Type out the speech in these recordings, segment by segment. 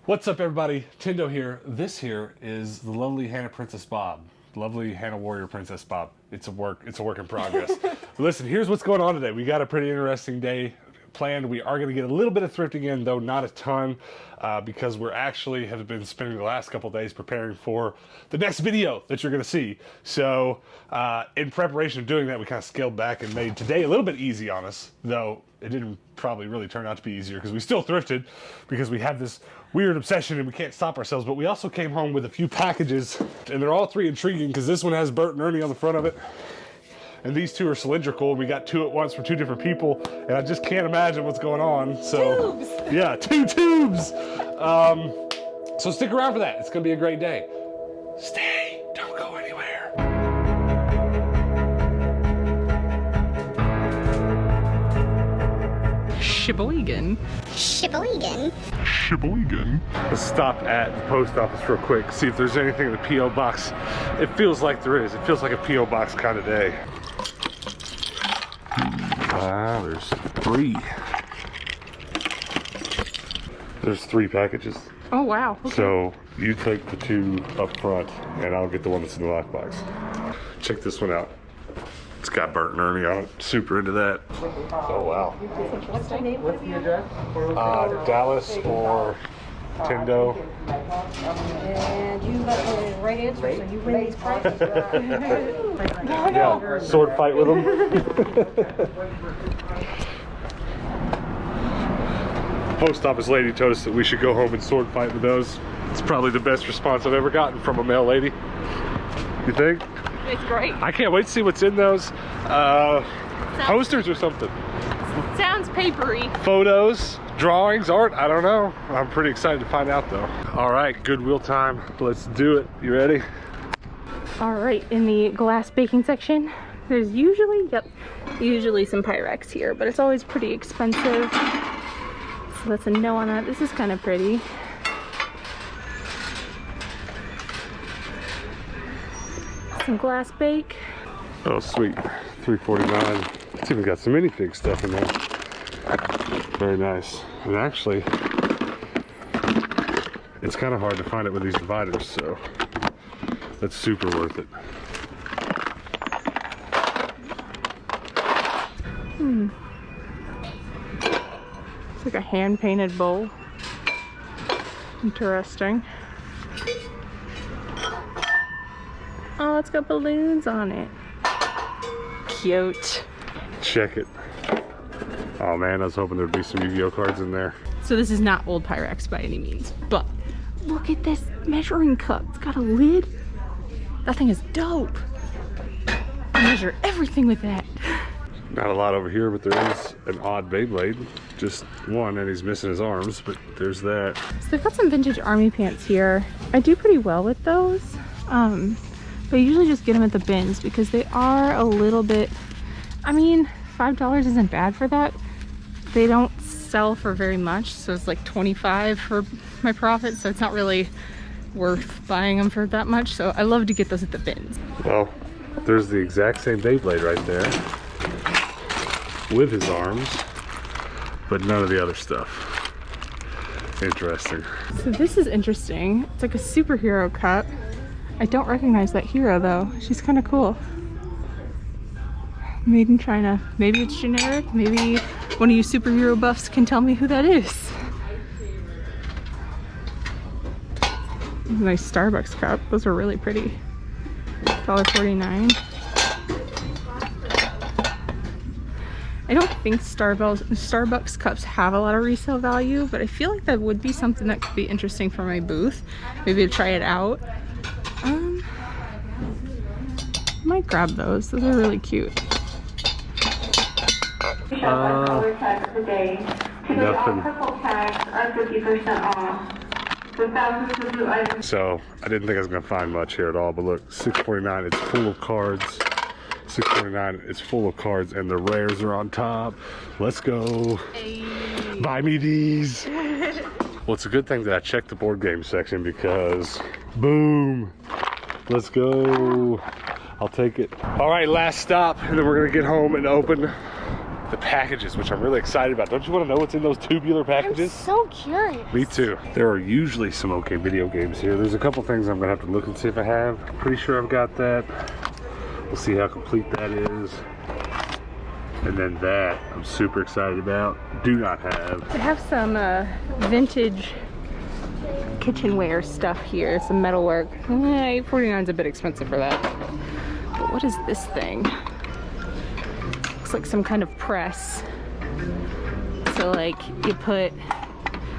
What's up, everybody? Tindo here. This here is the lovely Hannah Princess Bob. Lovely Hannah Warrior Princess Bob. It's a work in progress. Listen, here's what's going on today. We got a pretty interesting day planned. We are going to get a little bit of thrifting in, though not a ton, because we're actually have been spending the last couple days preparing for the next video that you're going to see. So in preparation of doing that, we kind of scaled back and made today a little bit easy on us, though it didn't probably really turn out to be easier because we still thrifted because we have this weird obsession and we can't stop ourselves. But we also came home with a few packages, and they're all three intriguing because this one has Bert and Ernie on the front of it, and these two are cylindrical. We got two at once from two different people, and I just can't imagine what's going on. So tubes. Yeah, two tubes. So stick around for that. It's gonna be a great day. Stay, don't go anywhere. Sheboygan. Let's stop at the post office real quick, see if there's anything in the P.O. box. It feels like there is. It feels like a P.O. box kind of day. Wow, there's three. There's three packages. Oh, wow. Okay. So you take the two up front, and I'll get the one that's in the lockbox. Check this one out. It's got Bert and Ernie on it. Super into that. Oh, wow. What's the address? Dallas or Tindo. And you got the right answer, so you win these prizes. Yeah, sword fight with them. Post office lady told us that we should go home and sword fight with those. It's probably the best response I've ever gotten from a male lady. You think? It's great. I can't wait to see what's in those. Posters or something. Sounds papery. Photos, drawings, art, I don't know. I'm pretty excited to find out though. All right, Goodwill time. Let's do it. You ready? All right, in the glass baking section, there's usually some Pyrex here, but it's always pretty expensive. So that's a no on that. This is kind of pretty. Some glass bake. Oh, sweet. $3.49. It's even got some Minifigs stuff in there. Very nice. And actually, it's kind of hard to find it with these dividers, so that's super worth it. It's like a hand-painted bowl. Interesting. Oh, it's got balloons on it. Cute. Check it. Oh man, I was hoping there'd be some Yu-Gi-Oh cards in there. So this is not old Pyrex by any means, but look at this measuring cup. It's got a lid. That thing is dope. I measure everything with that. Not a lot over here, but there is an odd Beyblade. Just one, and he's missing his arms, but there's that. So they've got some vintage army pants here. I do pretty well with those. But I usually just get them at the bins because they are a little bit, I mean, $5 isn't bad for that. They don't sell for very much, so it's like $25 for my profit, so it's not really worth buying them for that much. So I love to get those at the bins. Well, there's the exact same Beyblade right there with his arms, but none of the other stuff. Interesting. So this is interesting. It's like a superhero cup. I don't recognize that hero though. She's kind of cool. Made in China. Maybe it's generic. Maybe one of you superhero buffs can tell me who that is. Nice Starbucks cup. Those are really pretty. $1.49. I don't think Starbucks cups have a lot of resale value, but I feel like that would be something that could be interesting for my booth. Maybe to try it out. Might grab those. Those are really cute. Nothing. So I didn't think I was gonna find much here at all, but look, $6.49. It's full of cards. $6.49. It's full of cards, and the rares are on top. Let's go. Hey. Buy me these. Well, it's a good thing that I checked the board game section because, boom. Let's go. I'll take it. All right, last stop, and then we're gonna get home and open the packages, which I'm really excited about. Don't you want to know what's in those tubular packages? I'm so curious. Me too. There are usually some okay video games here. There's a couple things I'm gonna have to look and see if I have. I'm pretty sure I've got that. We'll see how complete that is. And then that I'm super excited about. Do not have. They have some vintage kitchenware stuff here, some metalwork. $8.49 is a bit expensive for that. But what is this thing? Looks like some kind of press. So like you put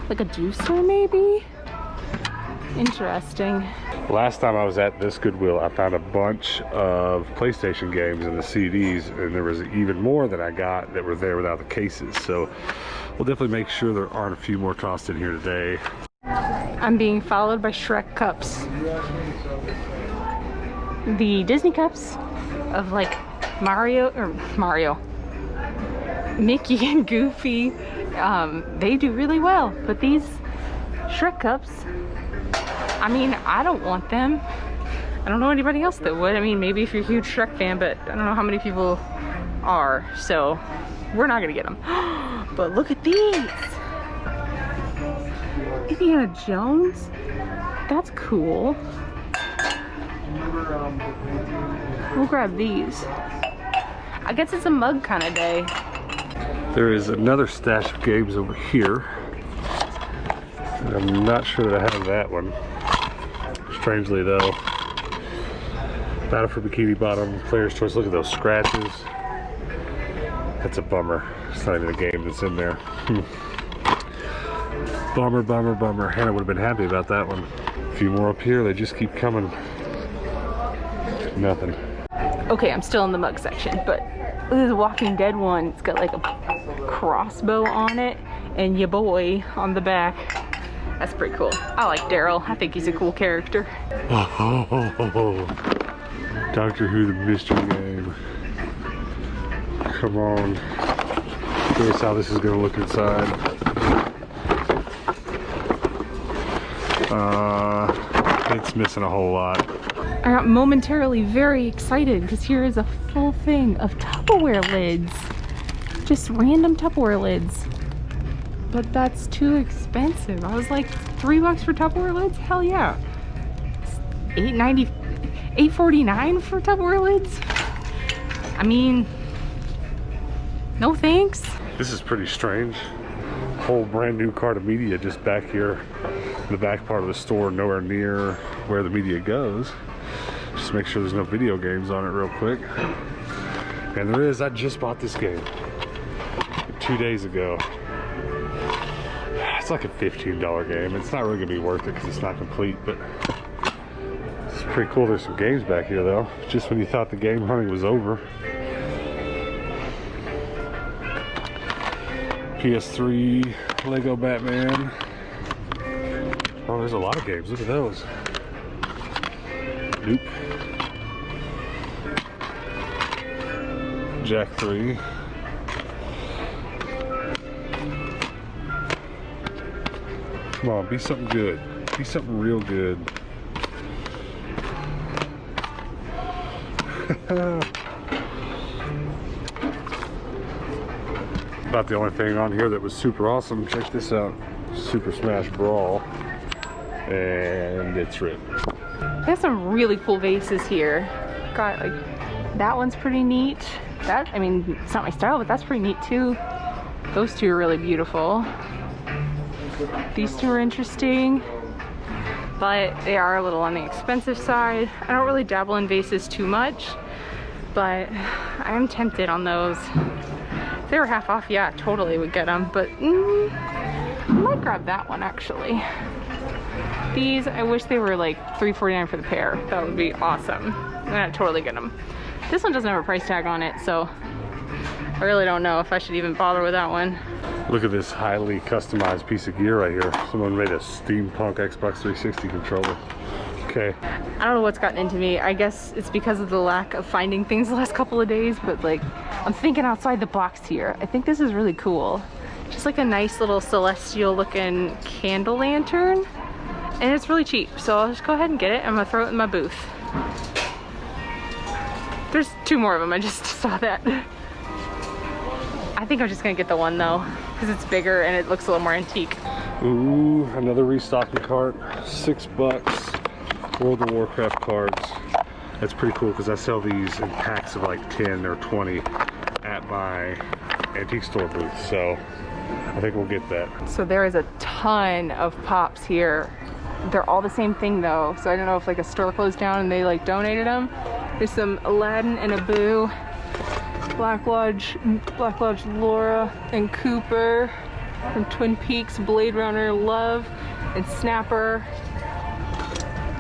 like a juicer maybe? Interesting. Last time I was at this Goodwill, I found a bunch of PlayStation games and the CDs, and there was even more that I got that were there without the cases. So we'll definitely make sure there aren't a few more tossed in here today. I'm being followed by Shrek cups. The Disney cups of like Mario, Mickey and Goofy, they do really well. But these Shrek cups, I mean, I don't want them. I don't know anybody else that would. I mean, maybe if you're a huge Shrek fan, but I don't know how many people are. So we're not gonna get them. But look at these. Indiana Jones? That's cool. We'll grab these. I guess it's a mug kind of day. There is another stash of games over here. I'm not sure that I have that one. Strangely though. Battle for Bikini Bottom, Player's Choice. Look at those scratches. That's a bummer. It's not even a game that's in there. Bummer, bummer, bummer. Hannah would have been happy about that one. A few more up here, they just keep coming. Nothing. Okay, I'm still in the mug section, but this Walking Dead one, it's got like a crossbow on it and your boy on the back. That's pretty cool. I like Daryl. I think he's a cool character. Doctor Who the Mystery Game. Come on. Here's how this is going to look inside. It's missing a whole lot. I got momentarily very excited because here is a full thing of Tupperware lids. Just random Tupperware lids. But that's too expensive. I was like, $3 for Tupperware lids? Hell yeah. $8.90, $8.49 for Tupperware lids? I mean, no thanks. This is pretty strange. Whole brand new cart of media just back here in the back part of the store, nowhere near where the media goes. Just make sure there's no video games on it real quick. And there is. I just bought this game 2 days ago. It's like a $15 game. It's not really gonna be worth it because it's not complete, but it's pretty cool. There's some games back here though, just when you thought the game hunting was over. PS3, Lego Batman. Oh, there's a lot of games. Look at those. Nope. Jack 3. Come on, be something good. Be something real good. About the only thing on here that was super awesome. Check this out. Super Smash Brawl. And it's ripped. There's some really cool vases here. Got like, that one's pretty neat. That, I mean, it's not my style, but that's pretty neat too. Those two are really beautiful. These two are interesting, but they are a little on the expensive side. I don't really dabble in vases too much, but I am tempted on those. If they were half off, yeah, totally would get them, but I might grab that one actually. These, I wish they were like $3.49 for the pair. That would be awesome. And I'd totally get them. This one doesn't have a price tag on it, so I really don't know if I should even bother with that one. Look at this highly customized piece of gear right here. Someone made a steampunk Xbox 360 controller. Okay. I don't know what's gotten into me. I guess it's because of the lack of finding things the last couple of days, but like, I'm thinking outside the box here. I think this is really cool. Just like a nice little celestial looking candle lantern. And it's really cheap, so I'll just go ahead and get it. I'm gonna throw it in my booth. There's two more of them, I just saw that. I think I'm just gonna get the one though, because it's bigger and it looks a little more antique. Ooh, another restocking cart. $6. World of Warcraft cards. That's pretty cool because I sell these in packs of like 10 or 20 at my antique store booth. So I think we'll get that. So there is a ton of pops here. They're all the same thing though. So I don't know if like a store closed down and they like donated them. There's some Aladdin and Abu, Black Lodge Laura and Cooper from Twin Peaks, Blade Runner, Love, and Snapper.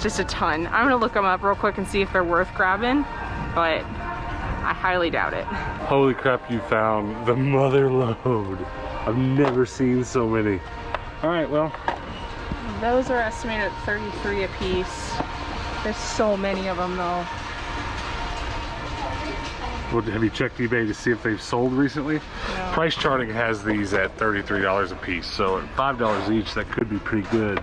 Just a ton. I'm gonna look them up real quick and see if they're worth grabbing, but I highly doubt it. Holy crap, you found the mother load. I've never seen so many. All right, well. Those are estimated at 33 a piece. There's so many of them though. Well, have you checked eBay to see if they've sold recently? No. Price charting has these at $33 a piece, so at $5 each, that could be pretty good.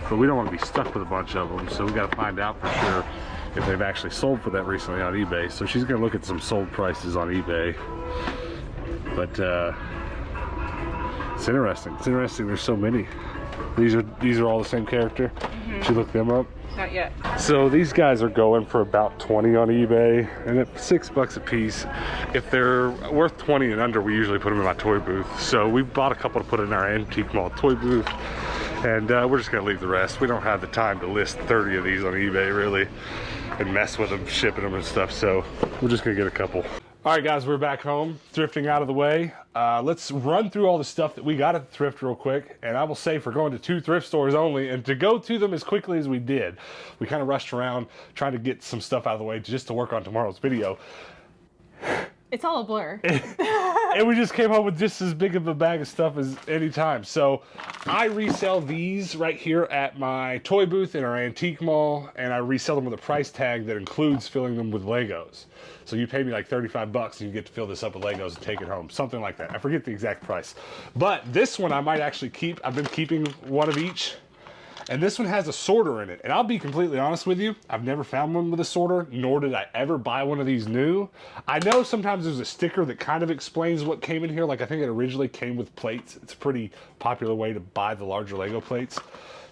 But we don't want to be stuck with a bunch of them, so we got to find out for sure if they've actually sold for that recently on eBay. So she's going to look at some sold prices on eBay. But it's interesting. It's interesting. There's so many. These are all the same character. Did you look them up? Not yet. So these guys are going for about 20 on eBay, and at $6 a piece. If they're worth 20 and under, we usually put them in my toy booth. So we bought a couple to put in our antique mall toy booth, and we're just gonna leave the rest. We don't have the time to list 30 of these on eBay really, and mess with them, shipping them and stuff. So we're just gonna get a couple. All right, guys, we're back home, thrifting out of the way. Let's run through all the stuff that we got at the thrift real quick. And I will say, for going to 2 thrift stores only, and to go to them as quickly as we did, we kind of rushed around trying to get some stuff out of the way just to work on tomorrow's video. It's all a blur. And we just came home with just as big of a bag of stuff as any time. So I resell these right here at my toy booth in our antique mall, and I resell them with a price tag that includes filling them with Legos. So you pay me like 35 bucks and you get to fill this up with Legos and take it home. Something like that. I forget the exact price. But this one I might actually keep. I've been keeping one of each. And this one has a sorter in it. And I'll be completely honest with you, I've never found one with a sorter, nor did I ever buy one of these new. I know sometimes there's a sticker that kind of explains what came in here. Like I think it originally came with plates. It's a pretty popular way to buy the larger Lego plates.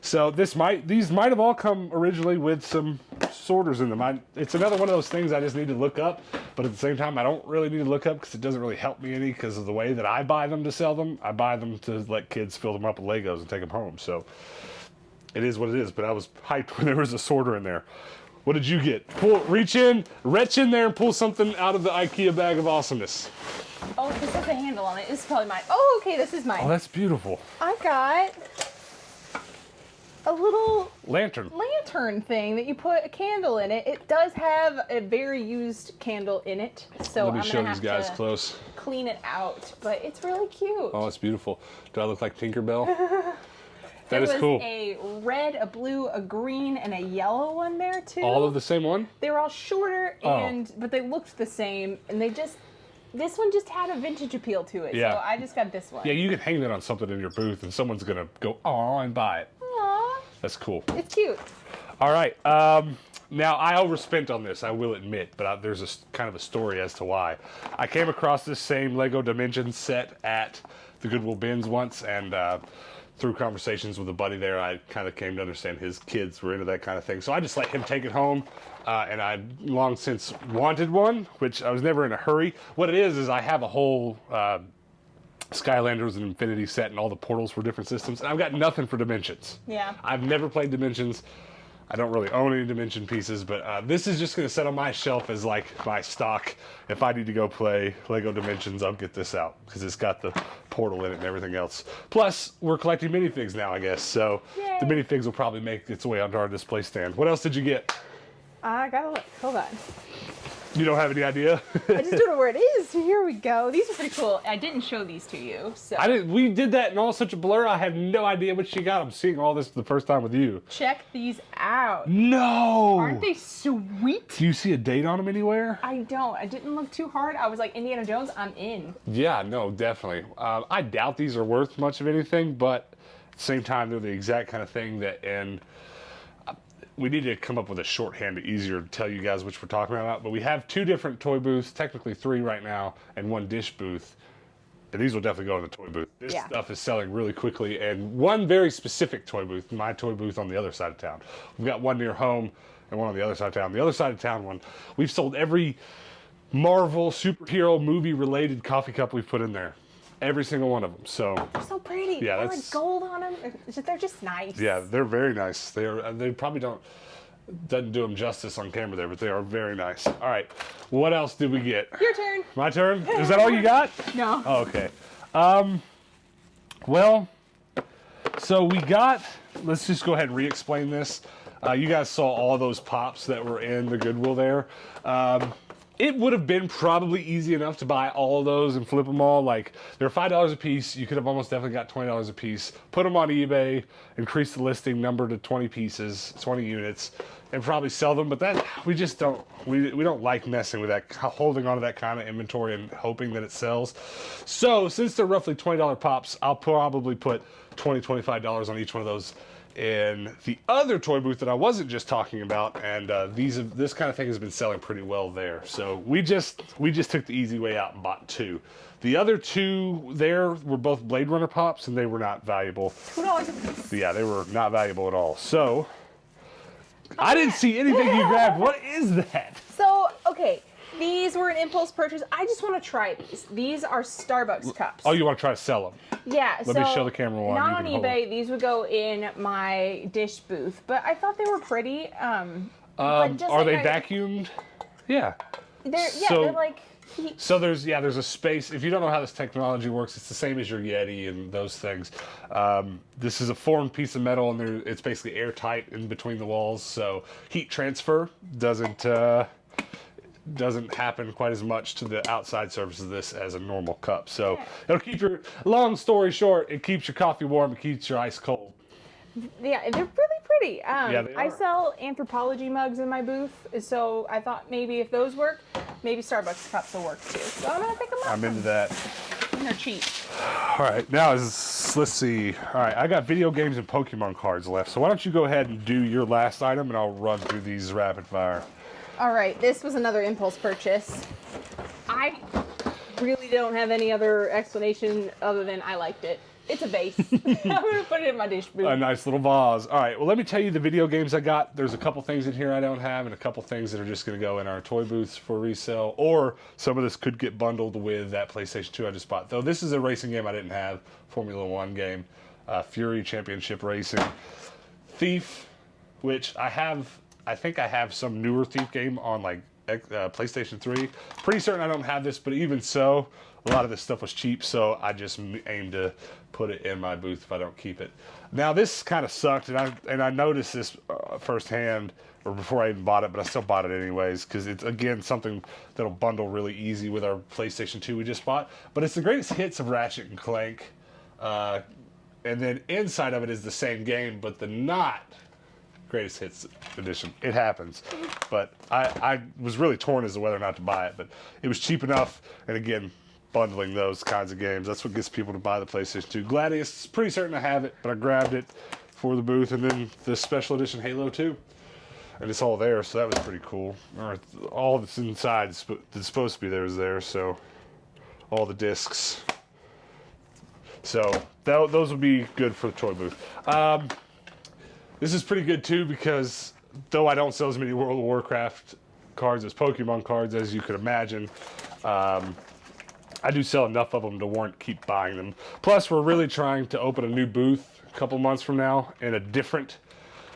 So these might have all come originally with some sorters in them. It's another one of those things I just need to look up, but at the same time I don't really need to look up because it doesn't really help me any because of the way that I buy them to sell them. I buy them to let kids fill them up with Legos and take them home. So it is what it is, but I was hyped when there was a sorter in there. What did you get? Reach in there and pull something out of the IKEA bag of awesomeness. Oh, this has a handle on it. This is probably mine. Oh, okay, this is mine. Oh, that's beautiful. I got a little lantern thing that you put a candle in it. It does have a very used candle in it, so let me I'm show gonna these have guys to close. clean it out. But it's really cute. Oh, it's beautiful. Do I look like Tinkerbell? That is cool. There was a red, a blue, a green, and a yellow one there too. All of the same one? They were all shorter, but they looked the same, and this one just had a vintage appeal to it. Yeah. So I just got this one. Yeah, you can hang that on something in your booth, and someone's gonna go, "Aw," and buy it. Aww. That's cool. It's cute. All right. Now I overspent on this, I will admit, but there's a kind of a story as to why. I came across this same Lego Dimensions set at the Goodwill bins once, and through conversations with a buddy there, I kind of came to understand his kids were into that kind of thing. So I just let him take it home, and I long since wanted one, which I was never in a hurry. What it is I have a whole Skylanders and Infinity set and all the portals for different systems, and I've got nothing for Dimensions. Yeah. I've never played Dimensions. I don't really own any Dimension pieces, but this is just going to sit on my shelf as like my stock. If I need to go play Lego Dimensions, I'll get this out because it's got the portal in it and everything else. Plus, we're collecting minifigs now, I guess. So Yay. the minifigs will probably make its way onto our display stand. What else did you get? I gotta look. Hold on. You don't have any idea? I just don't know where it is. Here we go. These are pretty cool. I didn't show these to you. So I didn't. We did that in all such a blur. I have no idea what she got. I'm seeing all this for the first time with you. check these out. No. Aren't they sweet? Do you see a date on them anywhere? I don't. I didn't look too hard. I was like, Indiana Jones, I'm in. Yeah, no, definitely. I doubt these are worth much of anything, but at the same time, they're the exact kind of thing that, and we need to come up with a shorthand easier to tell you guys which we're talking about. But we have 2 different toy booths, technically 3 right now, and 1 dish booth. And these will definitely go in the toy booth. This Yeah. stuff is selling really quickly. And one very specific toy booth, my toy booth on the other side of town. We've got one near home and one on the other side of town. The other side of town one, we've sold every Marvel superhero movie related coffee cup we've put in there. Every single one of them. So They're so pretty. Yeah, They're that's- like gold on them. They're just nice. yeah, they're very nice. They probably doesn't do them justice on camera there, but they are very nice. All right, what else did we get? Your turn. My turn? Is that all you got? No. Oh, okay. Well, so we got, let's just go ahead and re-explain this. You guys saw all those pops that were in the Goodwill there. It would have been probably easy enough to buy all of those and flip them all. Like, they're $5 a piece. You could have almost definitely got $20 a piece. Put them on eBay, increase the listing number to 20 pieces, 20 units, and probably sell them. But that, we just don't, we don't like messing with that, holding on to that kind of inventory and hoping that it sells. So, since they're roughly $20 pops, I'll probably put $20, $25 on each one of those in the other toy booth that I wasn't just talking about, and this kind of thing has been selling pretty well there. So we just took the easy way out and bought two. The other two there were both Blade Runner pops, and they were not valuable. Yeah, they were not valuable at all. So I didn't see anything you grabbed. What is that? So, okay, these were an impulse purchase. I just want to try these. These are Starbucks cups. Oh, you want to try to sell them? Yeah. Let me show the camera one. Not You on can hold eBay. These would go in my dish booth, but I thought they were pretty. But just Are like they vacuumed? Yeah. They're like. So there's a space. If you don't know how this technology works, it's the same as your Yeti and those things. This is a formed piece of metal, and it's basically airtight in between the walls. So heat transfer doesn't happen quite as much to the outside surface of this as a normal cup. So it'll keep your, long story short, it keeps your coffee warm, it keeps your ice cold. Yeah, they're really pretty. They I are. sell anthropology mugs in my booth, so I thought maybe if those work, maybe Starbucks cups will work too. So I'm gonna pick them up. I'm into that. And they're cheap. All right, now let's see. All right, I got video games and Pokemon cards left. So why don't you go ahead and do your last item, and I'll run through these rapid fire. All right, this was another impulse purchase. I really don't have any other explanation other than I liked it. It's a vase. I'm gonna put it in my dish booth. A nice little vase. All right, well, let me tell you the video games I got. There's a couple things in here I don't have, and a couple things that are just going to go in our toy booths for resale, or some of this could get bundled with that PlayStation 2 I just bought. Though this is a racing game I didn't have, Formula One game, Fury Championship Racing, Thief, which I think I have some newer Thief game on like PlayStation 3. Pretty certain I don't have this, but even so, a lot of this stuff was cheap, so I just aim to put it in my booth if I don't keep it. Now this kind of sucked, and I noticed this firsthand, or before I even bought it, but I still bought it anyways, because it's, again, something that'll bundle really easy with our PlayStation 2 we just bought. But it's the greatest hits of Ratchet and Clank, and then inside of it is the same game, but the not greatest hits edition. It happens, but I was really torn as to whether or not to buy it, but it was cheap enough, and again, bundling those kinds of games, that's what gets people to buy the PlayStation 2. Gladius, pretty certain I have it, but I grabbed it for the booth, and then the special edition Halo 2, and it's all there, so that was pretty cool. All that's inside that's supposed to be there is there, so all the discs. So those would be good for the toy booth. This is pretty good too, because though I don't sell as many World of Warcraft cards as Pokemon cards, as you could imagine, I do sell enough of them to warrant keep buying them. Plus, we're really trying to open a new booth a couple months from now in a different,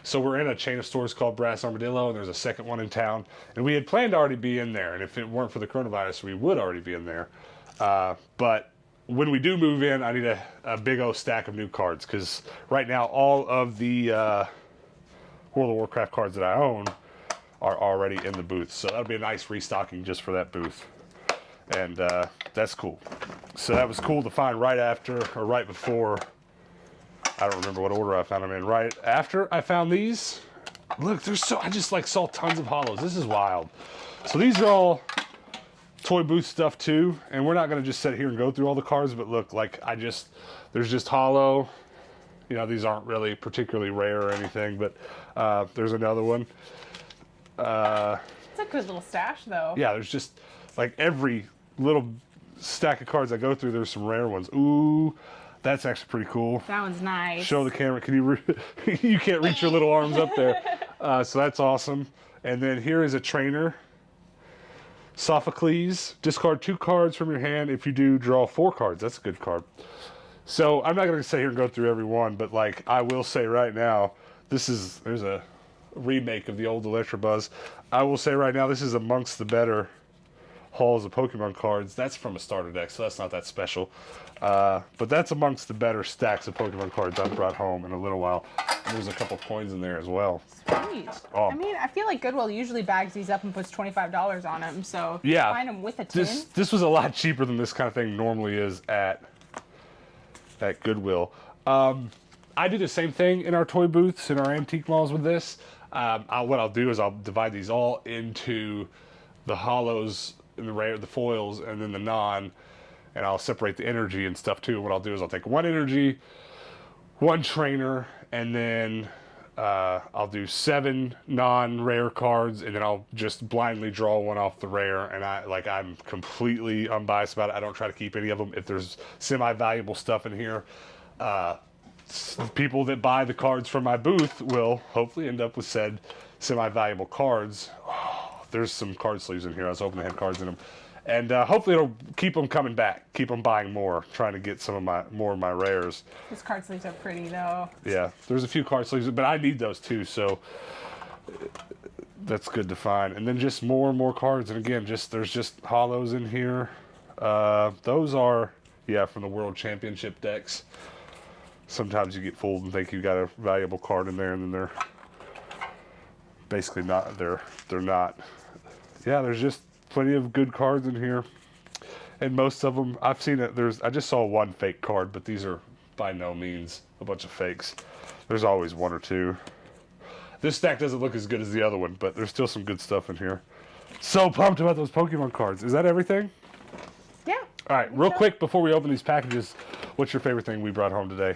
so we're in a chain of stores called Brass Armadillo, and there's a second one in town, and we had planned to already be in there, and if it weren't for the coronavirus, we would already be in there. But when we do move in, I need a big old stack of new cards, because right now all of the World of Warcraft cards that I own are already in the booth. So that'll be a nice restocking just for that booth. And that's cool. So that was cool to find right after, or right before, I don't remember what order I found them in. Right after I found these, look, I just like saw tons of hollows. This is wild. So these are all toy booth stuff too, and we're not going to just sit here and go through all the cards, but look, like there's just hollow, you know, these aren't really particularly rare or anything, but there's another one. It's a good little stash though. Yeah, there's just like every little stack of cards I go through, there's some rare ones. Ooh, that's actually pretty cool. That one's nice. Show the camera. Can you? You can't reach your little arms up there. So that's awesome. And then here is a trainer. Sophocles. Discard 2 cards from your hand. If you do, draw 4 cards. That's a good card. So I'm not going to sit here and go through every one, but like I will say right now, there's a remake of the old Electabuzz. I will say right now, this is amongst the better hauls of Pokemon cards. That's from a starter deck, so that's not that special. But that's amongst the better stacks of Pokemon cards I've brought home in a little while. There's a couple coins in there as well. Sweet. Oh. I mean, I feel like Goodwill usually bags these up and puts $25 on them, so if Yeah, you find them with a tin. this was a lot cheaper than this kind of thing normally is at Goodwill. I do the same thing in our toy booths, in our antique malls with this. What I'll do is I'll divide these all into the hollows, and the rare, the foils, and then the non, and I'll separate the energy and stuff too. What I'll do is I'll take 1 energy, 1 trainer, and then I'll do 7 non-rare cards, and then I'll just blindly draw 1 off the rare. And I'm completely unbiased about it. I don't try to keep any of them. If there's semi-valuable stuff in here, people that buy the cards from my booth will hopefully end up with said semi-valuable cards. Oh, there's some card sleeves in here. I was hoping they had cards in them. And hopefully it'll keep them coming back, keep them buying more, trying to get more of my rares. Those card sleeves are pretty though. Yeah, there's a few card sleeves, but I need those too, so that's good to find. And then just more and more cards, and again, there's just hollows in here. Those are, from the World Championship decks. Sometimes you get fooled and think you got a valuable card in there, and then they're basically not. They're not. Yeah, there's just plenty of good cards in here, and most of them I've seen it. I just saw 1 fake card, but these are by no means a bunch of fakes. There's always 1 or 2. This stack doesn't look as good as the other one, but there's still some good stuff in here. So pumped about those Pokemon cards. Is that everything? Yeah. All right, real quick before we open these packages, what's your favorite thing we brought home today?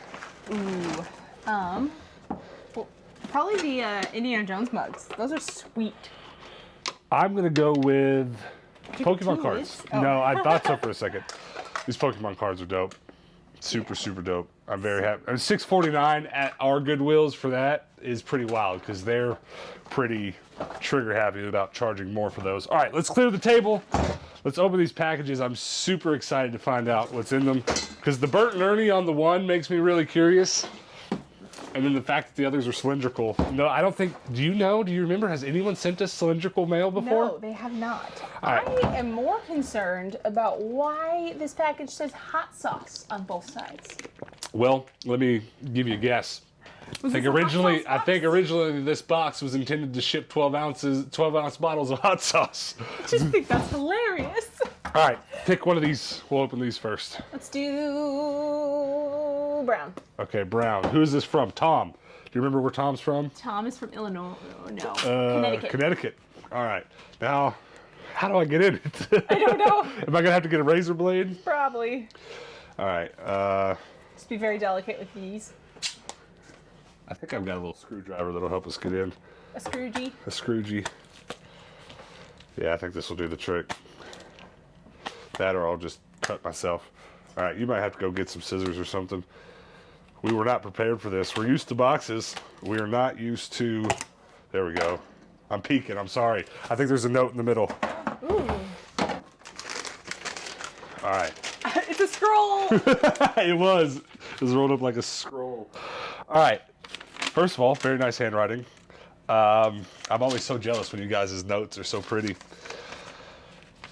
Ooh. Well, probably the Indiana Jones mugs. Those are sweet. I'm going to go with Pokemon two cards. Oh. No, I thought so for a second. These Pokemon cards are dope. Super dope. I'm very happy. And $6.49 at our Goodwills for that is pretty wild because they're pretty trigger happy about charging more for those. All right, let's clear the table. Let's open these packages. I'm super excited to find out what's in them because the Bert and Ernie on the one makes me really curious. And then the fact that the others are cylindrical. No, I don't think, do you remember, has anyone sent us cylindrical mail before? No, they have not. All right. I am more concerned about why this package says hot sauce on both sides. Well, let me give you a guess. I think originally this box was intended to ship 12-ounce bottles of hot sauce. I just think that's hilarious. All right, pick one of these. We'll open these first. Let's do brown. Okay, brown. Who is this from? Tom. Do you remember where Tom's from? Tom is from Illinois. No, Connecticut. Connecticut. All right. Now, how do I get in it? I don't know. Am I going to have to get a razor blade? Probably. All right. Just be very delicate with these. I think I've got a little screwdriver that'll help us get in. A Scroogey. A Scroogey. Yeah, I think this will do the trick. That or I'll just cut myself. All right, you might have to go get some scissors or something. We were not prepared for this. We're used to boxes. We are not used to... There we go. I'm peeking. I'm sorry. I think there's a note in the middle. Ooh. All right. It's a scroll. It was rolled up like a scroll. All right. First of all, very nice handwriting. I'm always so jealous when you guys' notes are so pretty.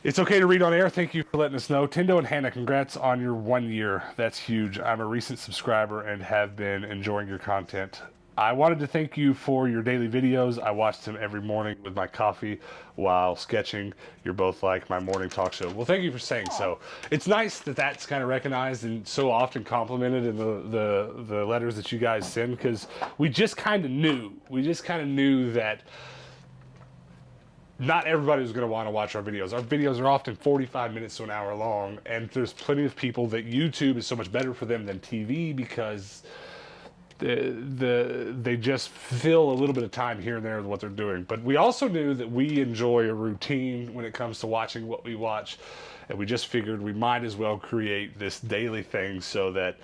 It's okay to read on air. Thank you for letting us know. Tendo and Hannah, congrats on your 1 year. That's huge. I'm a recent subscriber and have been enjoying your content. I wanted to thank you for your daily videos. I watched them every morning with my coffee while sketching. You're both like my morning talk show. Well, thank you for saying so. It's nice that that's kind of recognized and so often complimented in the letters that you guys send, because we just kind of knew. We just kind of knew that not everybody was going to want to watch our videos. Our videos are often 45 minutes to an hour long, and there's plenty of people that YouTube is so much better for them than TV because they just fill a little bit of time here and there with what they're doing. But we also knew that we enjoy a routine when it comes to watching what we watch. And we just figured we might as well create this daily thing so that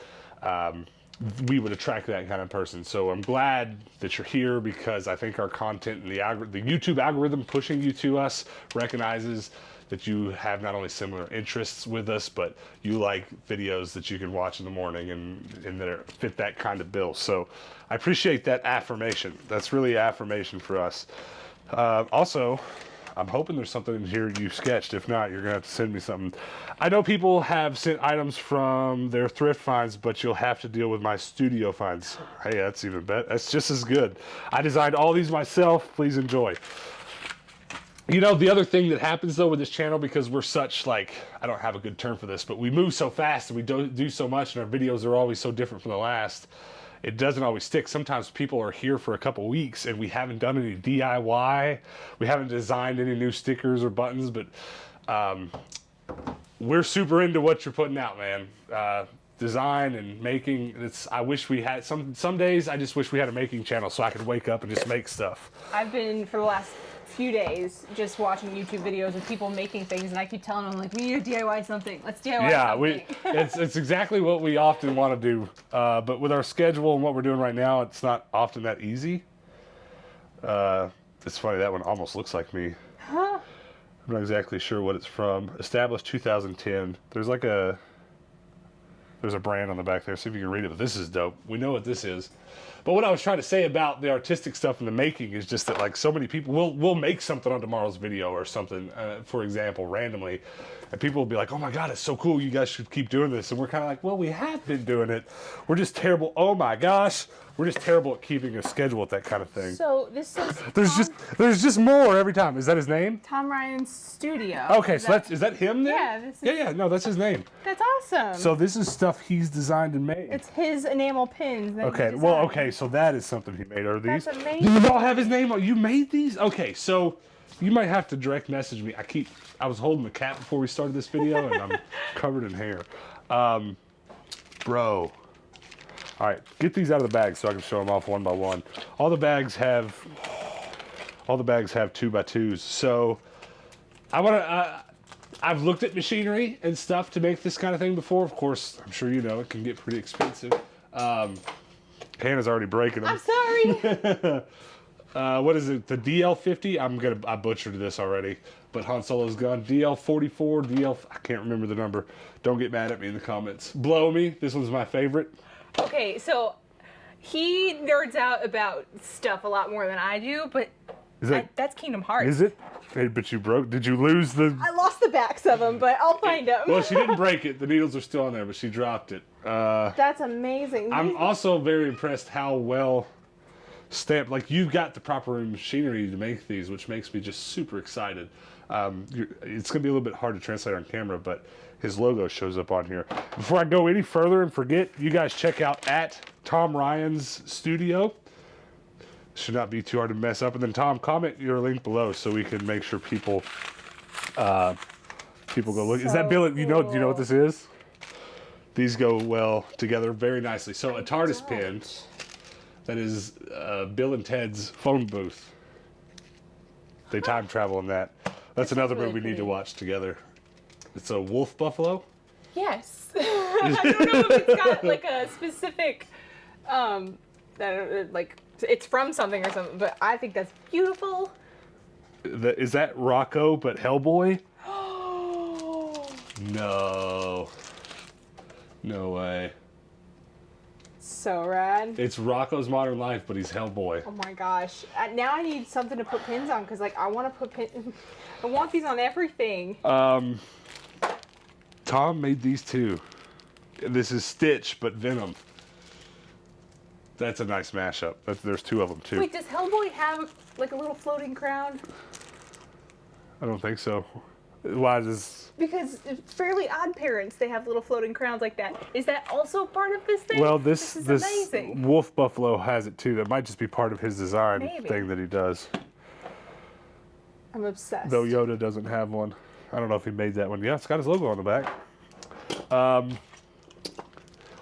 we would attract that kind of person. So I'm glad that you're here, because I think our content and the YouTube algorithm pushing you to us recognizes that you have not only similar interests with us, but you like videos that you can watch in the morning and that fit that kind of bill. So I appreciate that affirmation. That's really affirmation for us. Also, I'm hoping there's something in here you sketched. If not, you're gonna have to send me something. I know people have sent items from their thrift finds, but you'll have to deal with my studio finds. Hey, that's even better. That's just as good. I designed all these myself. Please enjoy. You know, the other thing that happens though with this channel, because we're such, like, I don't have a good term for this, but we move so fast and we do so much, and our videos are always so different from the last, it doesn't always stick. Sometimes people are here for a couple weeks and we haven't done any DIY. We haven't designed any new stickers or buttons, but we're super into what you're putting out, man. Design and making, I wish we had, some days I just wish we had a making channel so I could wake up and just make stuff. I've been, for the last few days, just watching YouTube videos of people making things, and I keep telling them, like, we need to DIY something. Let's DIY something. It's exactly what we often want to do, but with our schedule and what we're doing right now, it's not often that easy. It's funny, that one almost looks like me. Huh? I'm not exactly sure what it's from. Established 2010. There's a brand on the back there. See if you can read it, but this is dope. We know what this is. But what I was trying to say about the artistic stuff and the making is just that, like, so many people will make something on tomorrow's video or something, for example, randomly, and people will be like, oh my God, it's so cool, you guys should keep doing this. And we're kind of like, well, we have been doing it. We're just terrible. Oh my gosh, we're just terrible at keeping a schedule with that kind of thing. So this is there's just more every time. Is that his name? Tom Ryan's studio. Okay, is that him then? Yeah, No, that's his name. That's awesome. So this is stuff he's designed and made. It's his enamel pins. That Okay, he well, designed. okay, so that is something he made. Are these? That's amazing. Do you all have his name on? You made these? Okay, so you might have to direct message me. I was holding the cat before we started this video, and I'm covered in hair. Bro. All right, get these out of the bag so I can show them off one by one. All the bags have 2x2s. So I've looked at machinery and stuff to make this kind of thing before. Of course, I'm sure you know it can get pretty expensive. Hannah's already breaking them. I'm sorry. What is it? The DL50? I butchered this already, but Han Solo's gun. DL44, I can't remember the number. Don't get mad at me in the comments. Blow me. This one's my favorite. Okay, so he nerds out about stuff a lot more than I do, but that's Kingdom Hearts. Is it? Hey, but you broke. Did you lose the? I lost the backs of them, but I'll find them. Well, she didn't break it. The needles are still on there, but she dropped it. That's amazing. I'm also very impressed how well stamped. Like, you've got the proper machinery to make these, which makes me just super excited. It's gonna be a little bit hard to translate on camera, but his logo shows up on here. Before I go any further and forget, you guys check out at Tom Ryan's studio. Should not be too hard to mess up. And then Tom, comment your link below so we can make sure people go look. Is that Bill? Do you know what this is? These go well together very nicely. So a TARDIS pin that is Bill and Ted's phone booth. They time travel in that. That's another really movie we need to pretty. watch together. It's a wolf buffalo. Yes. I don't know if it's got like a specific, like it's from something or something, but I think that's beautiful. Is that Rocco but Hellboy? Oh. No way. So rad. It's Rocco's Modern Life, but he's Hellboy. Oh my gosh. Now I need something to put pins on because, like, I want to put pins. I want these on everything. Tom made these too. This is Stitch, but Venom. That's a nice mashup. There's two of them too. Wait, does Hellboy have like a little floating crown? I don't think so. Why does? Because Fairly Odd Parents, they have little floating crowns like that. Is that also part of this thing? Well, this is amazing. wolf buffalo has it too. That might just be part of his design Maybe. thing that he does. I'm obsessed. Though Yoda doesn't have one. I don't know if he made that one. Yeah, it's got his logo on the back.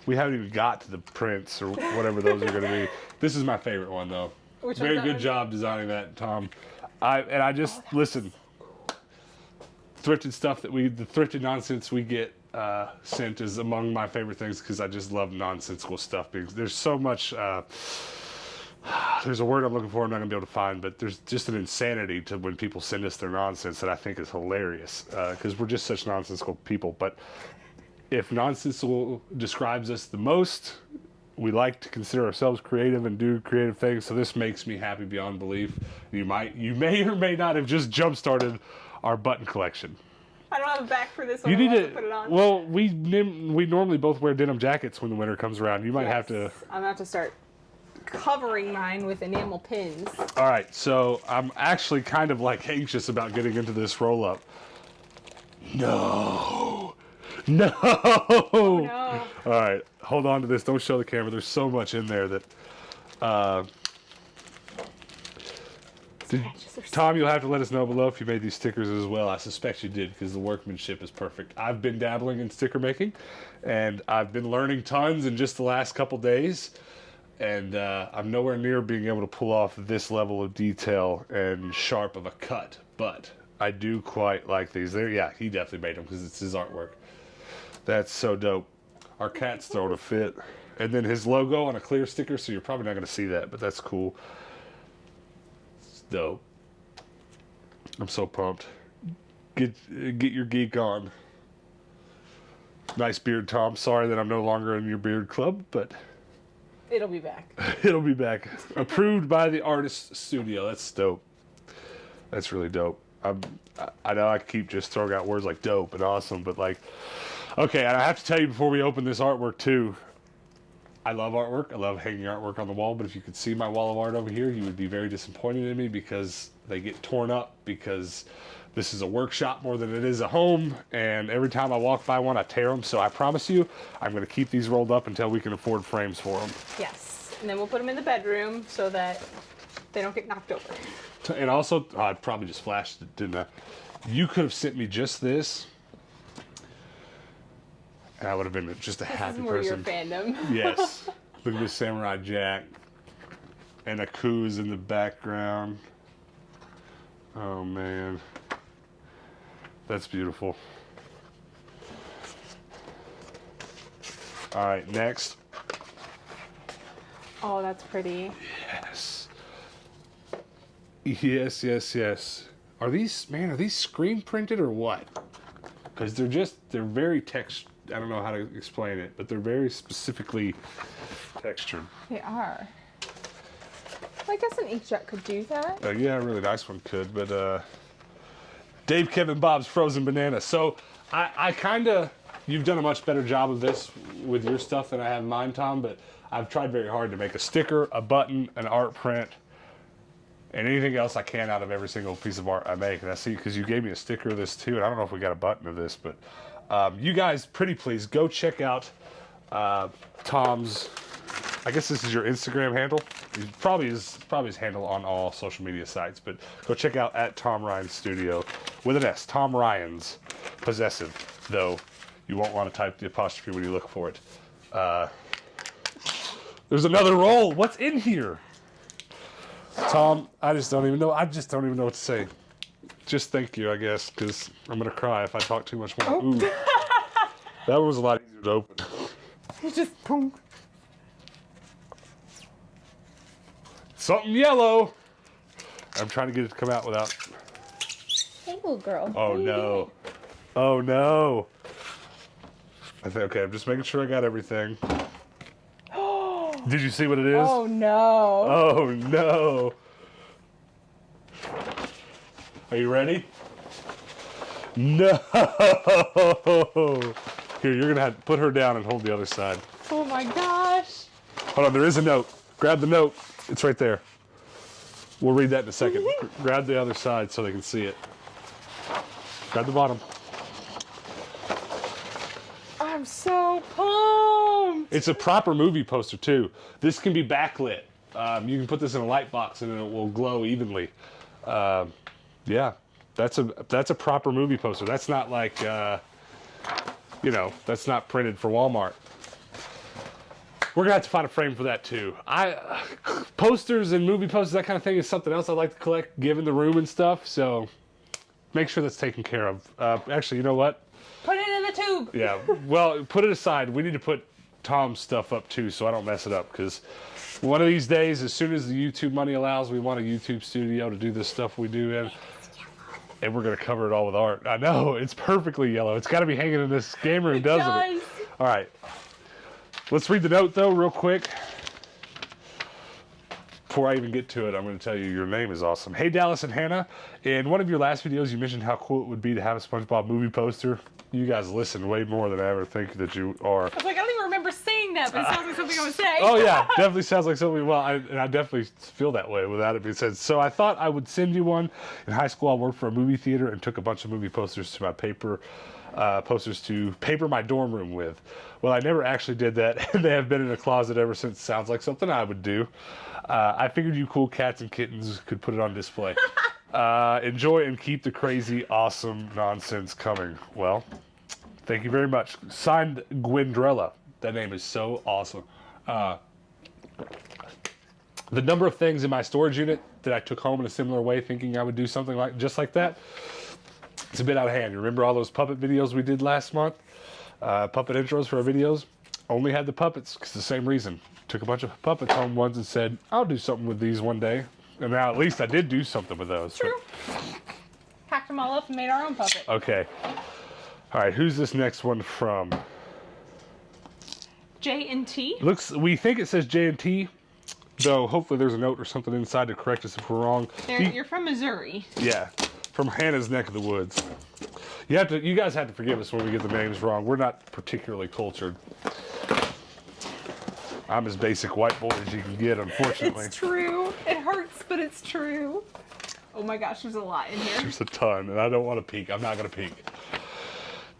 We haven't even got to the prints or whatever those are going to be. This is my favorite one, though. Which Very one's that good one? job designing that, Tom. Listen. thrifted stuff the thrifted nonsense we get sent is among my favorite things because I just love nonsensical stuff. Because there's so much. There's a word I'm looking for. I'm not gonna be able to find, but there's just an insanity to when people send us their nonsense that I think is hilarious because we're just such nonsensical people. But if nonsensical describes us the most, we like to consider ourselves creative and do creative things. So this makes me happy beyond belief. You may or may not have just jump-started our button collection. I don't have a back for this one. You need to put it on. Well, we normally both wear denim jackets when the winter comes around. You might have to. I'm about to start covering mine with enamel pins. All right, so I'm actually kind of like anxious about getting into this roll up. No. Oh, no. All right, hold on to this. Don't show the camera. There's so much in there that. Tom, you'll have to let us know below if you made these stickers as well. I suspect you did because the workmanship is perfect. I've been dabbling in sticker making, and I've been learning tons in just the last couple days. And I'm nowhere near being able to pull off this level of detail and sharp of a cut, but I do quite like these. Yeah, he definitely made them because it's his artwork. That's so dope. Our cat's throwing a fit. And then his logo on a clear sticker, so you're probably not going to see that, but that's cool. It's dope. I'm so pumped. Get your geek on. Nice beard, Tom. Sorry that I'm no longer in your beard club, but... It'll be back. It'll be back. Approved by the artist studio. That's dope. That's really dope. I know I keep just throwing out words like dope and awesome, but like, okay, and I have to tell you before we open this artwork too, I love artwork. I love hanging artwork on the wall, but if you could see my wall of art over here, you would be very disappointed in me because they get torn up because this is a workshop more than it is a home, and every time I walk by one, I tear them. So I promise you, I'm going to keep these rolled up until we can afford frames for them. Yes, and then we'll put them in the bedroom so that they don't get knocked over. And also, I probably just flashed it, didn't I? You could have sent me just this, and I would have been just a happy person. This is more your fandom. Yes. Look at this Samurai Jack, and Aku is in the background. Oh man. That's beautiful. All right, next. Oh, that's pretty. Yes. Yes, yes, yes. Are these screen printed or what? Because they're very textured. I don't know how to explain it, but they're very specifically textured. They are. Well, I guess an inkjet could do that. Yeah, a really nice one could, but Dave, Kevin, Bob's Frozen Banana. So I kind of, you've done a much better job of this with your stuff than I have mine, Tom, but I've tried very hard to make a sticker, a button, an art print, and anything else I can out of every single piece of art I make. And I see, because you gave me a sticker of this too, and I don't know if we got a button of this, but you guys, pretty please, go check out Tom's, I guess this is your Instagram handle. It's probably his handle on all social media sites, but go check out at Tom Ryan's Studio with an S. Tom Ryan's, possessive, though you won't want to type the apostrophe when you look for it. There's another roll. What's in here? Tom, I just don't even know what to say. Just thank you, I guess, because I'm gonna cry if I talk too much more. Ooh. That one was a lot easier to open. It just boom. Something yellow. I'm trying to get it to come out without. Hey, little girl. Oh no. Oh no. Okay, I'm just making sure I got everything. Did you see what it is? Oh no. Oh no. Are you ready? No. Here, you're gonna have to put her down and hold the other side. Oh my gosh. Hold on, there is a note. Grab the note. It's right there. We'll read that in a second. Grab the other side so they can see it. Grab the bottom. I'm so pumped. It's a proper movie poster too. This can be backlit. You can put this in a light box and it will glow evenly. Yeah, that's a proper movie poster. That's not like, that's not printed for Walmart. We're gonna have to find a frame for that too. Posters and movie posters, that kind of thing is something else I like to collect, given the room and stuff. So make sure that's taken care of. Actually, you know what? Put it in the tube. Yeah, well, put it aside. We need to put Tom's stuff up too, so I don't mess it up. Because one of these days, as soon as the YouTube money allows, we want a YouTube studio to do this stuff we do in. And we're going to cover it all with art. I know, it's perfectly yellow. It's got to be hanging in this game room, doesn't it? All right. Let's read the note, though, real quick. Before I even get to it, I'm going to tell you your name is awesome. Hey, Dallas and Hannah. In one of your last videos, you mentioned how cool it would be to have a SpongeBob movie poster. You guys listen way more than I ever think that you are. I was like, I don't even remember saying that, but it sounds like something I would say. Oh, yeah. Definitely sounds like something. Well, I definitely feel that way without it being said. So I thought I would send you one. In high school, I worked for a movie theater and took a bunch of movie posters to my posters to paper my dorm room with. Well, I never actually did that, and they have been in a closet ever since. Sounds like something I would do. I figured you cool cats and kittens could put it on display. Enjoy and keep the crazy, awesome nonsense coming. Well, thank you very much. Signed, Gwendrella. That name is so awesome. The number of things in my storage unit that I took home in a similar way, thinking I would do something just like that, it's a bit out of hand. You remember all those puppet videos we did last month? Puppet intros for our videos? Only had the puppets, because the same reason. Took a bunch of puppets home once and said, I'll do something with these one day. And now at least I did do something with those. True. Packed them all up and made our own puppet. Okay. All right, who's this next one from? J&T? We think it says J&T, though hopefully there's a note or something inside to correct us if we're wrong. You're from Missouri. Yeah, from Hannah's neck of the woods. You guys have to forgive us when we get the names wrong. We're not particularly cultured. I'm as basic white boy as you can get, unfortunately. It's true. It hurts, but it's true. Oh my gosh, there's a lot in here. There's a ton, and I don't want to peek. I'm not going to peek.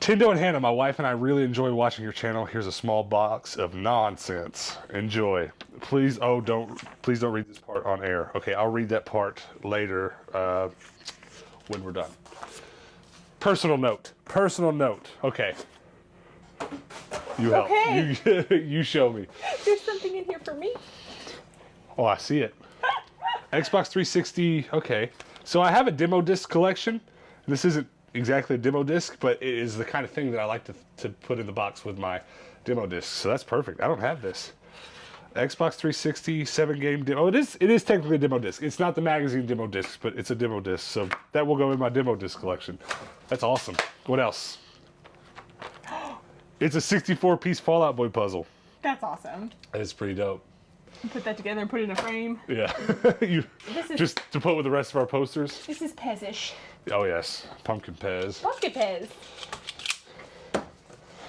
Tindo and Hannah, my wife and I really enjoy watching your channel. Here's a small box of nonsense. Enjoy. Please don't read this part on air. Okay, I'll read that part later when we're done. Personal note. Okay. You help. Okay. You show me. There's something in here for me. Oh, I see it. Xbox 360. Okay. So I have a demo disc collection. This isn't exactly a demo disc, but it is the kind of thing that I like to put in the box with my demo discs. So that's perfect. I don't have this. Xbox 360 7-game demo. It is technically a demo disc. It's not the magazine demo disc, but it's a demo disc. So that will go in my demo disc collection. That's awesome. What else? It's a 64-piece Fallout Boy puzzle. That's awesome. That is pretty dope. Put that together and put it in a frame. Yeah. Just to put with the rest of our posters. This is Pez-ish. Oh yes, pumpkin Pez. Pumpkin Pez.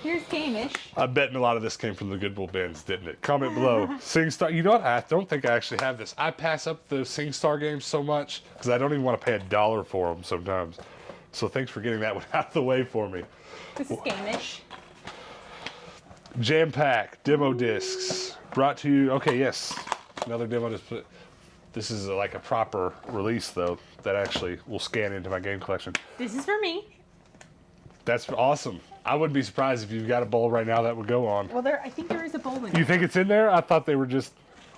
Here's Game-ish. I bet a lot of this came from the Goodwill bins, didn't it? Comment below. SingStar. You know what? I don't think I actually have this. I pass up the SingStar games so much because I don't even want to pay $1 for them sometimes. So thanks for getting that one out of the way for me. This is Game-ish. Jam Pack demo discs brought to you. Okay, yes, another demo disc. This is like a proper release though that actually will scan into my game collection. This is for me. That's awesome. I wouldn't be surprised if you've got a bowl right now that would go on. Well, I think there is a bowl in You here. think it's in there? I thought they were just.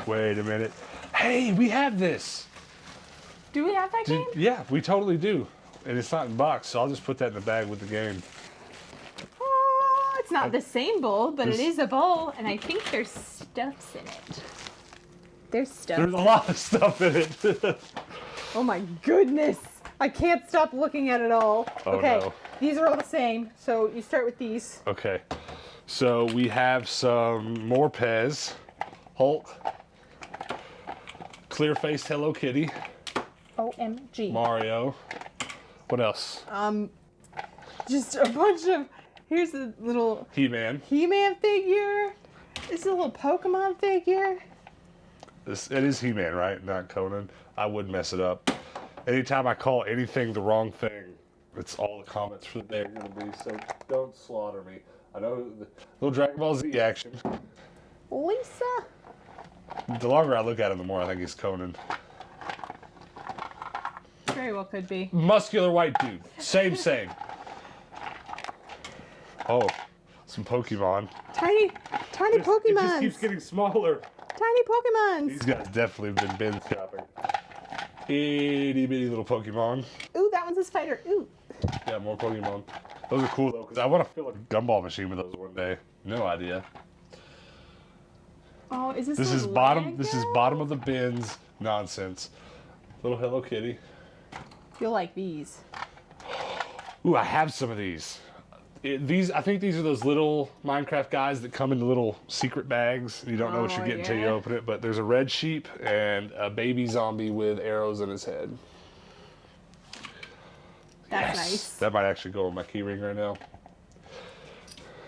Wait a minute. Hey, we have this. Do we have that game? Yeah, we totally do. And it's not in box, so I'll just put that in the bag with the game. Oh, it's not the same bowl, but it is a bowl, and I think there's stuffs in it. There's stuff. There's a lot of stuff in it. Oh my goodness. I can't stop looking at it all. Oh, okay, no. These are all the same, so you start with these. Okay, so we have some more Pez, Hulk, clear-faced Hello Kitty, OMG. Mario. What else? Just a bunch of, here's a little He-Man. He-Man figure. This is a little Pokemon figure. It is He-Man, right? Not Conan. I would mess it up. Anytime I call anything the wrong thing, it's all the comments for the day are going to be, so don't slaughter me. I know the little Dragon Ball Z action. Lisa. The longer I look at him, the more I think he's Conan. Very well could be. Muscular white dude. Same. Oh, some Pokemon. Tiny It just Pokemons. keeps getting smaller. Tiny Pokemons. These guys definitely have been bin shopping. Itty bitty little Pokemon. Ooh, that one's a spider. Ooh. Yeah, more Pokemon. Those are cool though, because I want to fill a gumball machine with those one day. No idea. Oh, is this? This is the bottom. leg This is now? bottom of the bins nonsense. Little Hello Kitty. You'll like these. Ooh, I have some of these. I think these are those little Minecraft guys that come in little secret bags. You don't know what you're getting until you yeah. open it. But there's a red sheep and a baby zombie with arrows in his head. That's Yes. nice. That might actually go on my key ring right now.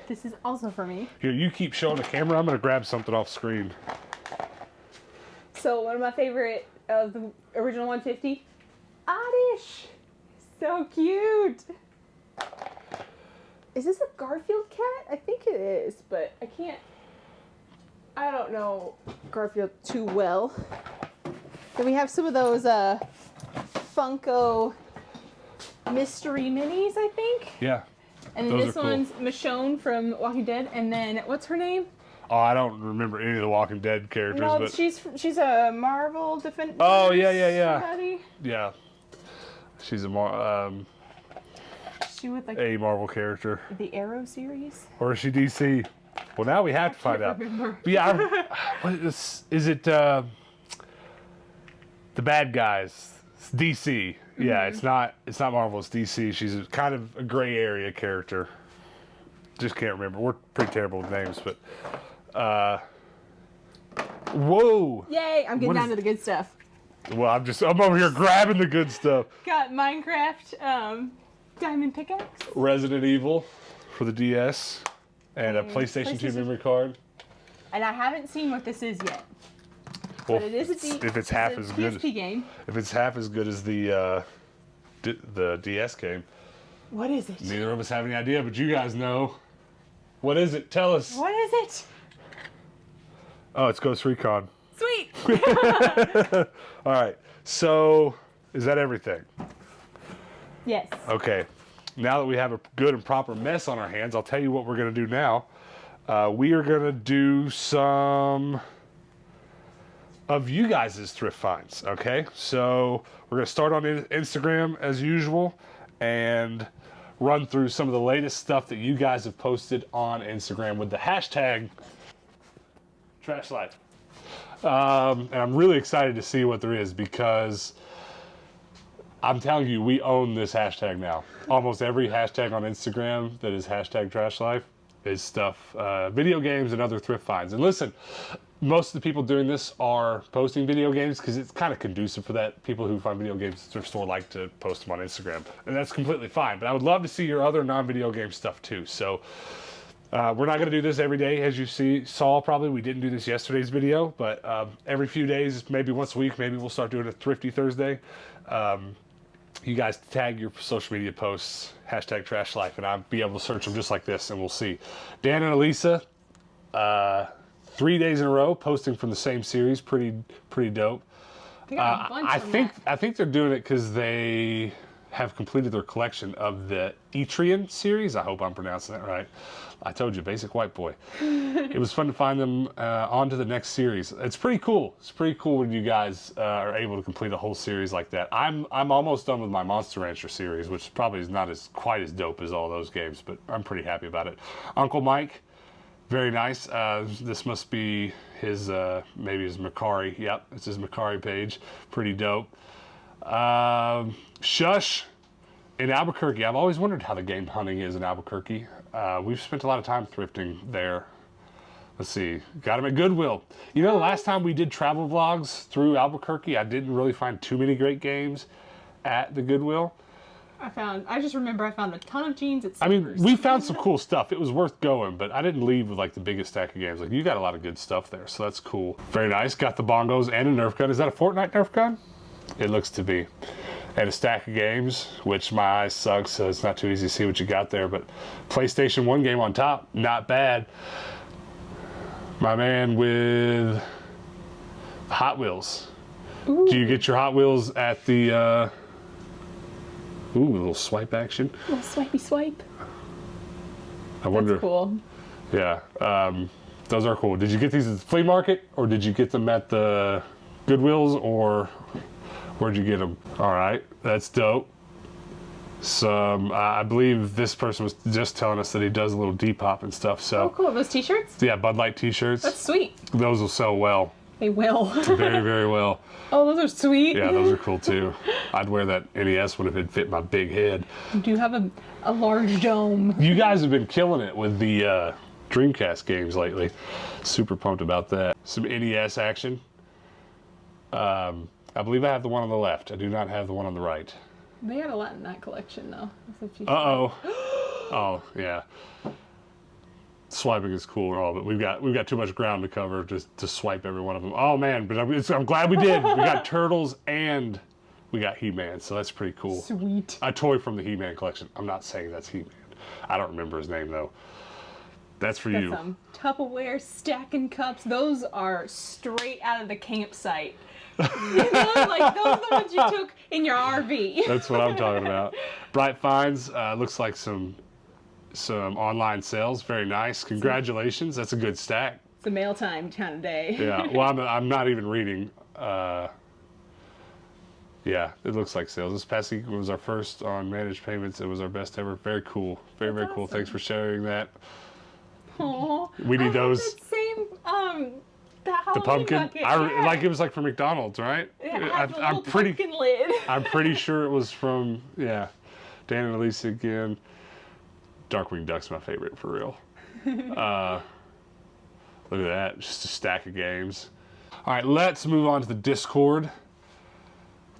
This is also for me. Here, you keep showing the camera. I'm gonna grab something off screen. So one of my favorite of the original 150, Oddish. So cute. Is this a Garfield cat? I think it is, but I don't know Garfield too well. Then we have some of those Funko mystery minis, I think. Yeah. And then Those this are cool. one's Michonne from Walking Dead. And then what's her name? Oh, I don't remember any of the Walking Dead characters, No, but she's a Marvel defender. Oh, yeah. Somebody. yeah, she's a She with like a Marvel character, the Arrow series. or is she DC? Well, now we have to find out. Remember. But yeah, what is it? The bad guys, it's DC. Yeah, it's not Marvel. It's DC. She's kind of a gray area character. Just can't remember. We're pretty terrible with names, but whoa. Yay! I'm getting What down is- to the good stuff. Well, I'm over here grabbing the good stuff. Got Minecraft diamond pickaxe. Resident Evil for the DS and a PlayStation 2 memory card. And I haven't seen what this is yet. Well, But it is if it's half as good, PSP game. if it's half as good as the DS game, What is it? neither of us have any idea, but you guys know. What is it? Tell us. What is it? Oh, it's Ghost Recon. Sweet. All right. So, is that everything? Yes. Okay. Now that we have a good and proper mess on our hands, I'll tell you what we're going to do now. We are going to do some of you guys' thrift finds, okay? So we're going to start on Instagram as usual and run through some of the latest stuff that you guys have posted on Instagram with the hashtag TrashLife. And I'm really excited to see what there is because I'm telling you, we own this hashtag now. Almost every hashtag on Instagram that is hashtag TrashLife is stuff, video games and other thrift finds. And listen, most of the people doing this are posting video games because it's kind of conducive for that. People who find video games at the thrift store like to post them on Instagram. And that's completely fine. But I would love to see your other non-video game stuff too. So we're not going to do this every day, as you saw probably. We didn't do this yesterday's video. But every few days, maybe once a week, maybe we'll start doing a Thrifty Thursday. You guys tag your social media posts, hashtag TrashLife, and I'll be able to search them just like this, and we'll see. Dan and Elisa, 3 days in a row, posting from the same series, pretty dope. I got a bunch I think they're doing it because they have completed their collection of the Etrian series. I hope I'm pronouncing that right. I told you, basic white boy. It was fun to find them on to the next series. It's pretty cool. It's pretty cool when you guys are able to complete a whole series like that. I'm almost done with my Monster Rancher series, which probably is not quite as dope as all those games, but I'm pretty happy about it. Uncle Mike, very nice. This must be his, maybe his Macari. Yep, it's his Macari page. Pretty dope. Shush in Albuquerque. I've always wondered how the game hunting is in Albuquerque. We've spent a lot of time thrifting there. Let's see, got him at Goodwill. You know, the last time we did travel vlogs through Albuquerque, I didn't really find too many great games at the Goodwill. I just remember I found a ton of jeans at I mean, Savers. we found some cool stuff. It was worth going, but I didn't leave with like the biggest stack of games. Like, you got a lot of good stuff there, so that's cool. Very nice. Got the bongos and a Nerf gun. Is that a Fortnite Nerf gun? It looks to be. And a stack of games, which my eyes suck, so it's not too easy to see what you got there. But PlayStation 1 game on top, not bad. My man with Hot Wheels. Ooh. Do you get your Hot Wheels at the, ooh, a little swipe action? Little swipey swipe. I wonder. That's cool. Yeah, those are cool. Did you get these at the flea market, or did you get them at the Goodwills, or where'd you get them? All right, that's dope. Some, I believe this person was just telling us that he does a little Depop and stuff. So Oh, cool. Those t-shirts? yeah, Bud Light t-shirts. That's sweet. Those will sell well. They will. Very, very well. Oh, those are sweet. Yeah, those are cool too. I'd wear that NES one if it fit my big head. You do have a large dome. You guys have been killing it with the Dreamcast games lately. Super pumped about that. Some NES action. I believe I have the one on the left. I do not have the one on the right. They had a lot in that collection, though. Uh-oh. Oh, yeah. Swiping is cool and all, but we've got too much ground to cover to swipe every one of them. Oh, man, but I'm glad we did. We got Turtles and we got He-Man, so that's pretty cool. Sweet. A toy from the He-Man collection. I'm not saying that's He-Man. I don't remember his name, though. That's for you. Some Tupperware stacking cups. Those are straight out of the campsite. You know, like those are the ones you took in your RV. That's what I'm talking about. Bright Finds, looks like some online sales. Very nice. Congratulations. That's a good stack. It's a mail time kind of day. Yeah. Well, I'm not even reading. Yeah, it looks like sales. This past week was our first on managed payments. It was our best ever. Very cool. Very, very cool. Awesome. Pretty for sharing that. Aww. We need those. That same that Halloween The pumpkin. bucket. Yeah. Like it was like from McDonald's, right? It had the I'm little pretty. pumpkin lid. I'm pretty sure it was from Dan and Elisa again. Darkwing Duck's my favorite for real. Look at that, just a stack of games. All right, let's move on to the Discord.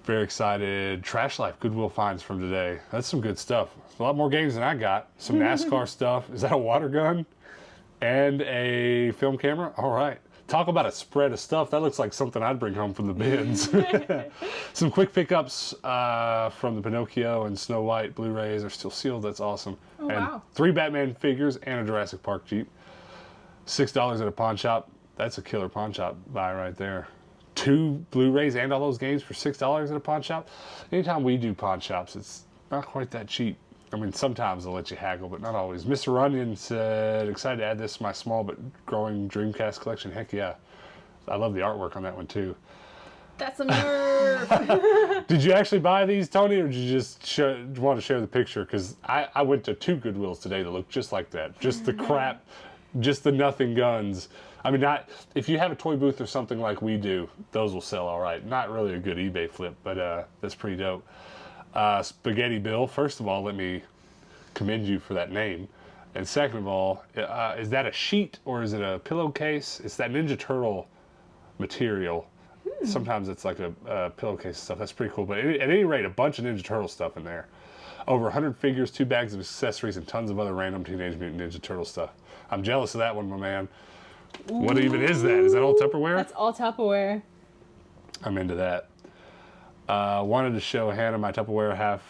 Very excited. Trash Life, Goodwill finds from today. That's some good stuff. A lot more games than I got. Some NASCAR stuff. Is that a water gun? And a film camera? All right. Talk about a spread of stuff. That looks like something I'd bring home from the bins. Some quick pickups from the Pinocchio and Snow White Blu-rays are still sealed. That's awesome. Oh, and wow. 3 Batman figures and a Jurassic Park Jeep. $6 at a pawn shop. That's a killer pawn shop buy right there. 2 Blu-rays and all those games for $6 at a pawn shop. Anytime we do pawn shops, it's not quite that cheap. I mean, sometimes they'll let you haggle, but not always. Mr. Runyon said, excited to add this to my small but growing Dreamcast collection. Heck yeah. I love the artwork on that one, too. That's a nerve. Did you actually buy these, Tony, or did you just want to share the picture? Because I went to 2 Goodwills today that look just like that. Just the crap, just the nothing guns. I mean, if you have a toy booth or something like we do, those will sell all right. Not really a good eBay flip, but that's pretty dope. Spaghetti Bill, first of all, let me commend you for that name. And second of all, is that a sheet or is it a pillowcase? It's that Ninja Turtle material. Sometimes it's like a pillowcase stuff. That's pretty cool. But at any rate, a bunch of Ninja Turtle stuff in there. Over 100 figures, 2 bags of accessories, and tons of other random Teenage Mutant Ninja Turtle stuff. I'm jealous of that one, my man. Ooh. What even is that? Is that all Tupperware? That's all Tupperware. I'm into that. Wanted to show Hannah my Tupperware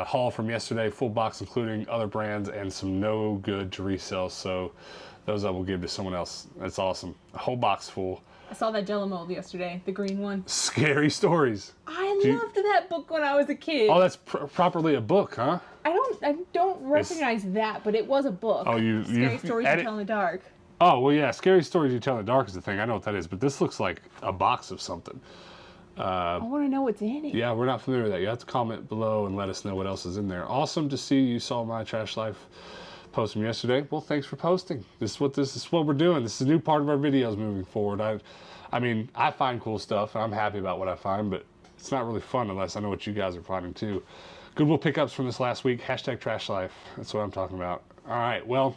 haul from yesterday, full box including other brands and some no good to resell. So those I will give to someone else. That's awesome. A whole box full. I saw that Jello mold yesterday, the green one. Scary Stories. I loved that book when I was a kid. Oh, that's properly a book, huh? I don't recognize that, but it was a book. Oh, Scary Stories You Tell in the Dark. Oh, well, yeah, Scary Stories You Tell in the Dark is the thing. I know what that is, but this looks like a box of something. I want to know what's in it. Yeah, we're not familiar with that. You have to comment below and let us know what else is in there. Awesome to see you saw my Trash Life post from yesterday. Well, thanks for posting. This is what we're doing. This is a new part of our videos moving forward. I mean, I find cool stuff, and I'm happy about what I find, but it's not really fun unless I know what you guys are finding, too. Goodwill pickups from this last week. Hashtag Trash Life. That's what I'm talking about. All right, well,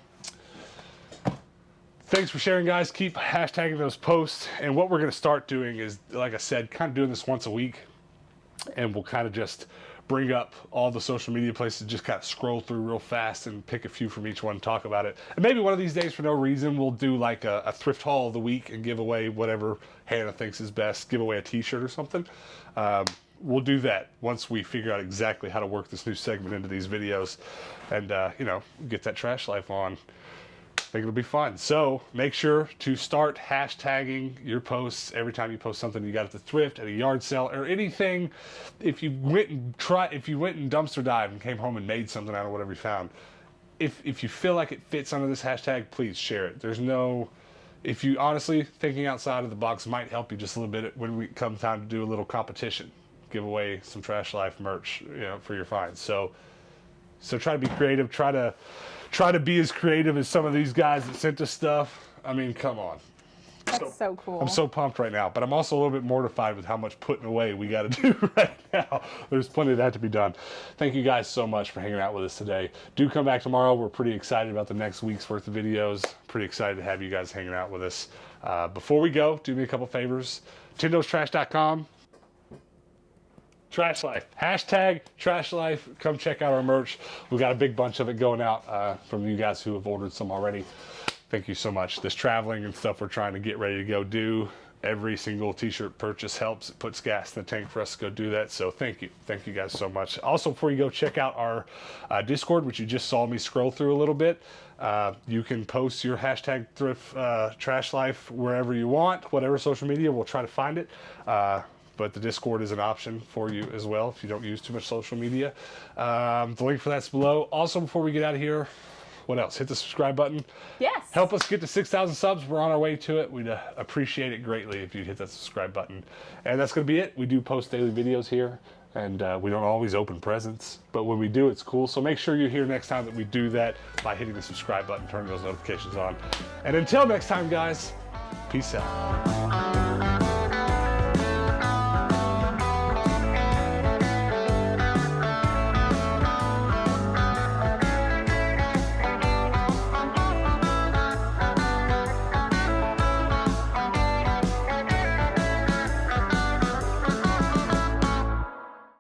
thanks for sharing, guys. Keep hashtagging those posts. And what we're going to start doing is, like I said, kind of doing this once a week. And we'll kind of just bring up all the social media places, just kind of scroll through real fast and pick a few from each one and talk about it. And maybe one of these days, for no reason, we'll do like a thrift haul of the week and give away whatever Hannah thinks is best, give away a t-shirt or something. We'll do that once we figure out exactly how to work this new segment into these videos and, get that Trash Life on. I think it'll be fun. So make sure to start hashtagging your posts every time you post something you got at the thrift, at a yard sale, or anything. If you went and dumpster dived and came home and made something out of whatever you found, if you feel like it fits under this hashtag, please share it. If you honestly thinking outside of the box might help you just a little bit when we come time to do a little competition. give away some Trash Life merch, you know, for your finds. So try to be creative. Try to be as creative as some of these guys that sent us stuff. I mean, come on. That's so cool. I'm so pumped right now, but I'm also a little bit mortified with how much putting away we got to do right now. There's plenty of that to be done. Thank you guys so much for hanging out with us today. Do come back tomorrow. We're pretty excited about the next week's worth of videos. Pretty excited to have you guys hanging out with us. Before we go, do me a couple favors. Tindo'sTrash.com. Trash Life. Hashtag Trash Life. Come check out our merch. We've got a big bunch of it going out from you guys who have ordered some already. Thank you so much. This traveling and stuff we're trying to get ready to go do. Every single t-shirt purchase helps. It puts gas in the tank for us to go do that. So thank you. Thank you guys so much. Also, before you go, check out our Discord, which you just saw me scroll through a little bit. You can post your hashtag thrift trash life wherever you want, whatever social media. We'll try to find it. But the Discord is an option for you as well if you don't use too much social media. The link for that's below. Also, before we get out of here, what else? Hit the subscribe button. Yes. Help us get to 6,000 subs. We're on our way to it. We'd appreciate it greatly if you'd hit that subscribe button. And that's going to be it. We do post daily videos here, and we don't always open presents, but when we do, it's cool. So make sure you're here next time that we do that by hitting the subscribe button, turning those notifications on. And until next time, guys, peace out.